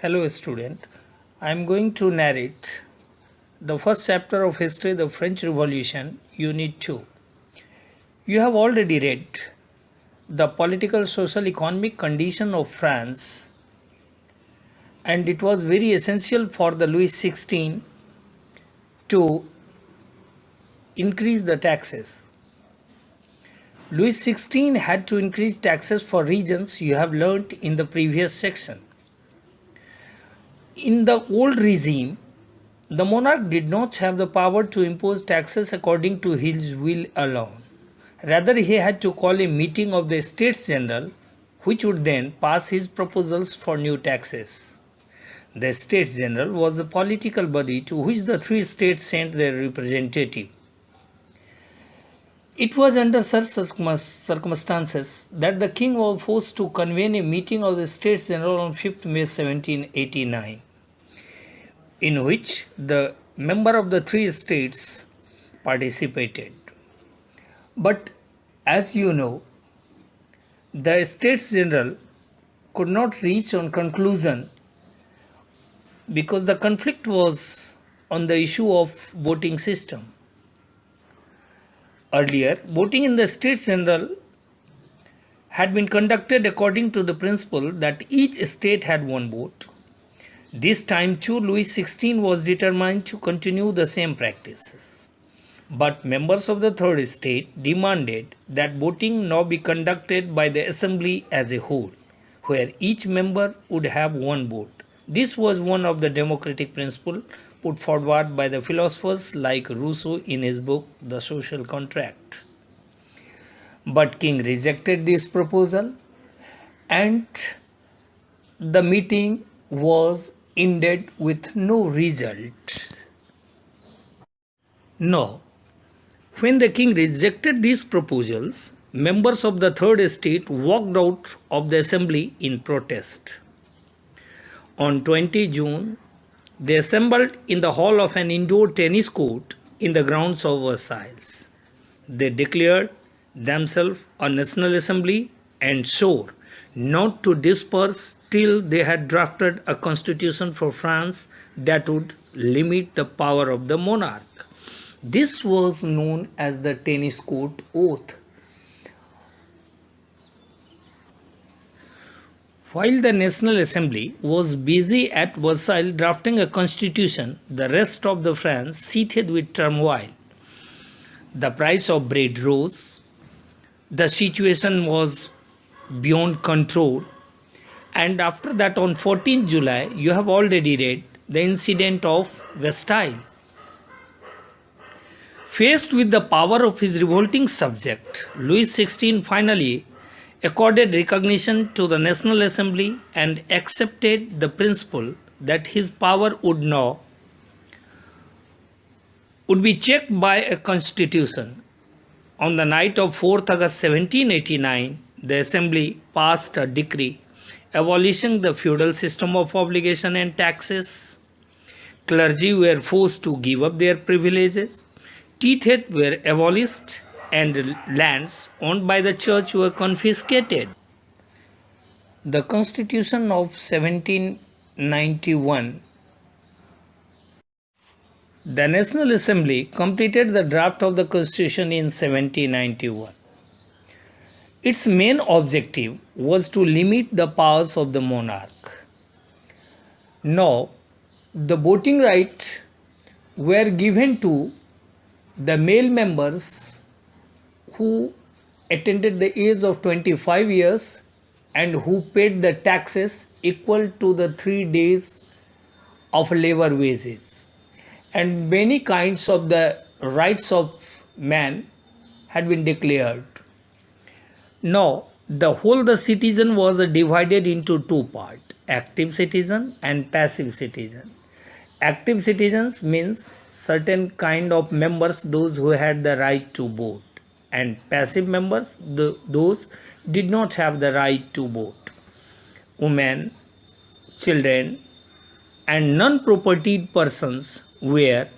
Hello, student. I am going to narrate the first chapter of History, the French Revolution, Unit 2. You have already read the political, social, economic condition of France, and it was very essential for the Louis XVI to increase the taxes. Louis XVI had to increase taxes for reasons you have learnt in the previous section. In the old regime, the monarch did not have the power to impose taxes according to his will alone. Rather, he had to call a meeting of the States General, which would then pass his proposals for new taxes. The States General was a political body to which the three states sent their representative. It was under such circumstances that the king was forced to convene a meeting of the States General on 5th May 1789, in which the member of the three states participated. But as you know, the States General could not reach on conclusion because the conflict was on the issue of voting system. Earlier, voting in the States General had been conducted according to the principle that each state had one vote. This time too, Louis XVI was determined to continue the same practices. But members of the third estate demanded that voting now be conducted by the assembly as a whole, where each member would have one vote. This was one of the democratic principles put forward by the philosophers like Rousseau in his book The Social Contract. But King rejected this proposal and the meeting was ended with no result. No. When the king rejected these proposals, members of the third estate walked out of the assembly in protest. On 20 June, they assembled in the hall of an indoor tennis court in the grounds of Versailles. They declared themselves a national assembly and swore not to disperse till they had drafted a constitution for France that would limit the power of the monarch. This was known as the tennis court oath. While the National Assembly was busy at Versailles drafting a constitution, the rest of the France seethed with turmoil. The price of bread rose. The situation was beyond control. And after that, on 14th July, you have already read the incident of Versailles. Faced with the power of his revolting subject, Louis XVI finally accorded recognition to the National Assembly and accepted the principle that his power would be checked by a constitution. On the night of 4th August 1789, the Assembly passed a decree abolishing the feudal system of obligation and taxes. Clergy were forced to give up their privileges. Teeth were abolished and lands owned by the church were confiscated. The Constitution of 1791. The National Assembly completed the draft of the Constitution in 1791. Its main objective was to limit the powers of the monarch. Now, the voting rights were given to the male members who attained the age of 25 years and who paid the taxes equal to the 3 days of labor wages. And many kinds of the rights of man had been declared. Now, the citizen was divided into two parts, active citizen and passive citizen. Active citizens means certain kind of members, those who had the right to vote, and passive members, those did not have the right to vote. Women, children, and non-propertied persons were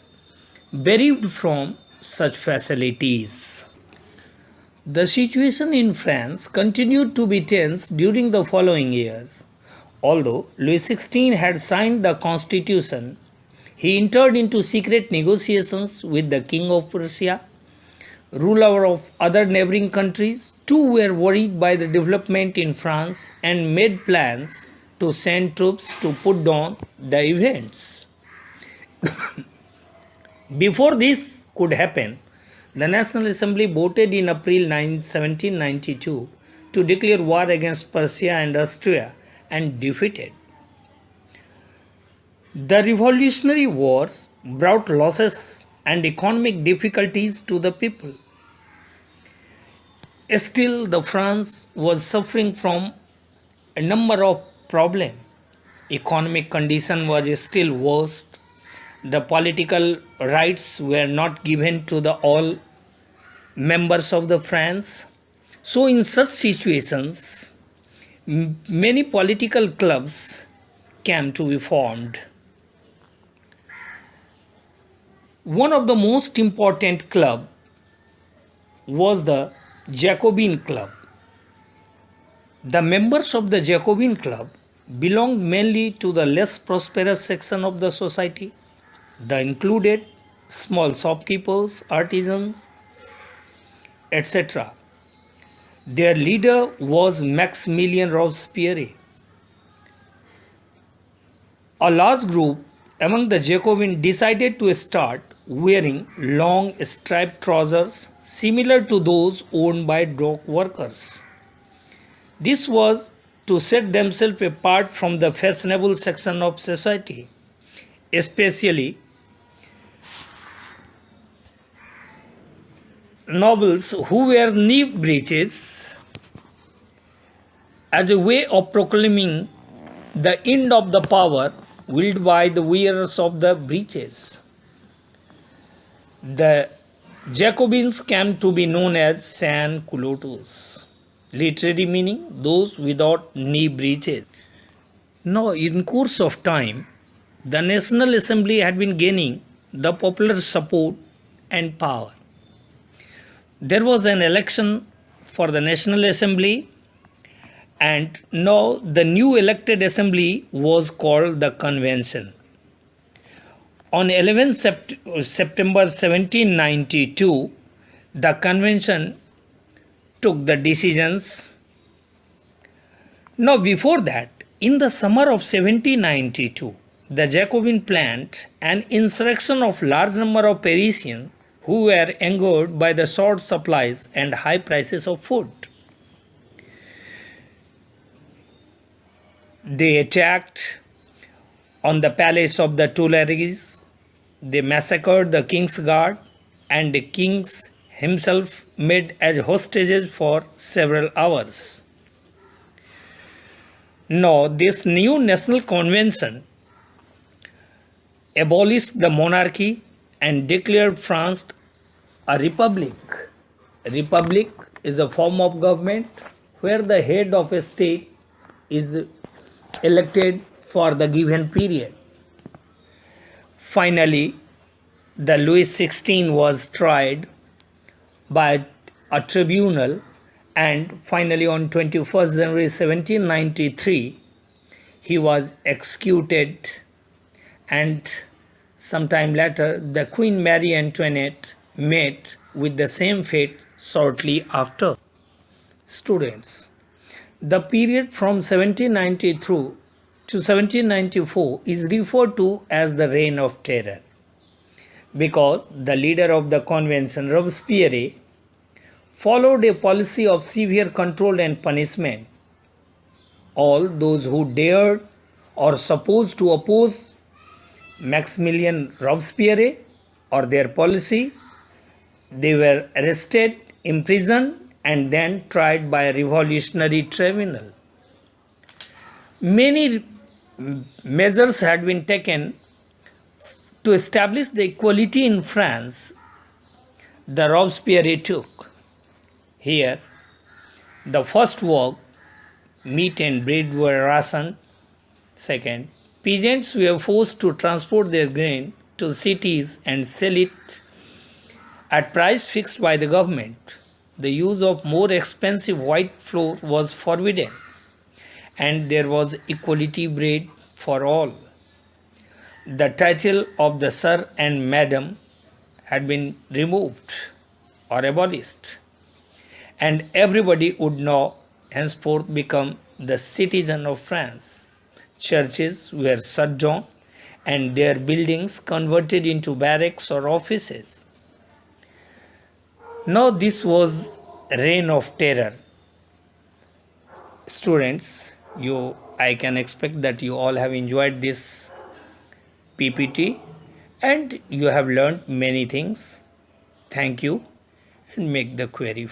bereaved from such facilities. The situation in France continued to be tense during the following years. Although Louis XVI had signed the constitution, he entered into secret negotiations with the King of Prussia, ruler of other neighboring countries. Too were worried by the development in France and made plans to send troops to put down the events. Before this could happen, the National Assembly voted in April 1792 to declare war against Prussia and Austria and defeated. The Revolutionary Wars brought losses and economic difficulties to the people. Still, the France was suffering from a number of problems. Economic condition was still worst. The political rights were not given to the all members of the France. So in such situations, many political clubs came to be formed. One of the most important club was the Jacobin Club. The members of the Jacobin Club belonged mainly to the less prosperous section of the society. They included small shopkeepers, artisans, etc. Their leader was Maximilien Robespierre. A large group among the Jacobins decided to start wearing long striped trousers similar to those worn by dock workers. This was to set themselves apart from the fashionable section of society, especially nobles who wear knee breeches as a way of proclaiming the end of the power wielded by the wearers of the breeches. The Jacobins came to be known as sans-culottes, literally meaning those without knee breeches. Now, in course of time, the National Assembly had been gaining the popular support and power. There was an election for the National Assembly, and now the new elected assembly was called the Convention. On 11 September 1792, the Convention took the decisions. Now, before that, in the summer of 1792, the Jacobin planned an insurrection of large number of Parisians who were angered by the short supplies and high prices of food. They attacked on the palace of the Tuileries. They massacred the king's guard, and the king himself made as hostages for several hours. Now, this new national convention abolished the monarchy and declared France a republic. A republic is a form of government where the head of a state is elected for the given period. Finally, the Louis XVI was tried by a tribunal, and finally on 21st January 1793 he was executed, and sometime later the Queen Marie Antoinette met with the same fate shortly after. Students, the period from 1793 to 1794 is referred to as the Reign of Terror because the leader of the convention, Robespierre, followed a policy of severe control and punishment. All those who dared or supposed to oppose Maximilien Robespierre or their policy, they were arrested, imprisoned, and then tried by a revolutionary tribunal. Many measures had been taken to establish the equality in France. The Robespierre took. Here, the first work, meat and bread were rationed. Second, peasants were forced to transport their grain to cities and sell it at price fixed by the government. The use of more expensive white flour was forbidden, and there was equality bred for all. The title of the Sir and Madam had been removed or abolished, and everybody would now henceforth become the citizen of France. Churches were shut down and their buildings converted into barracks or offices. Now this was reign of terror. Students, I can expect that you all have enjoyed this PPT and you have learned many things. Thank you and make the query